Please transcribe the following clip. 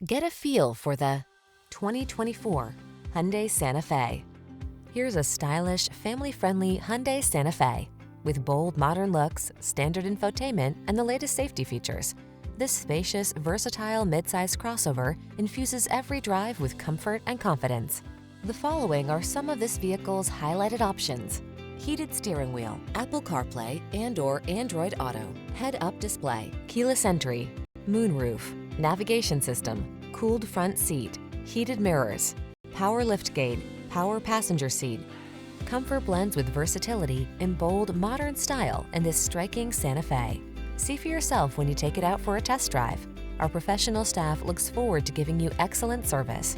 Get a feel for the 2024 Hyundai Santa Fe. Here's a stylish, family-friendly Hyundai Santa Fe. With bold, modern looks, standard infotainment, and the latest safety features, this spacious, versatile midsize crossover infuses every drive with comfort and confidence. The following are some of this vehicle's highlighted options: heated steering wheel, Apple CarPlay and/or Android Auto, head-up display, keyless entry, moonroof, navigation system, cooled front seat, heated mirrors, power liftgate, power passenger seat. Comfort blends with versatility in bold, modern style in this striking Santa Fe. See for yourself when you take it out for a test drive. Our professional staff looks forward to giving you excellent service.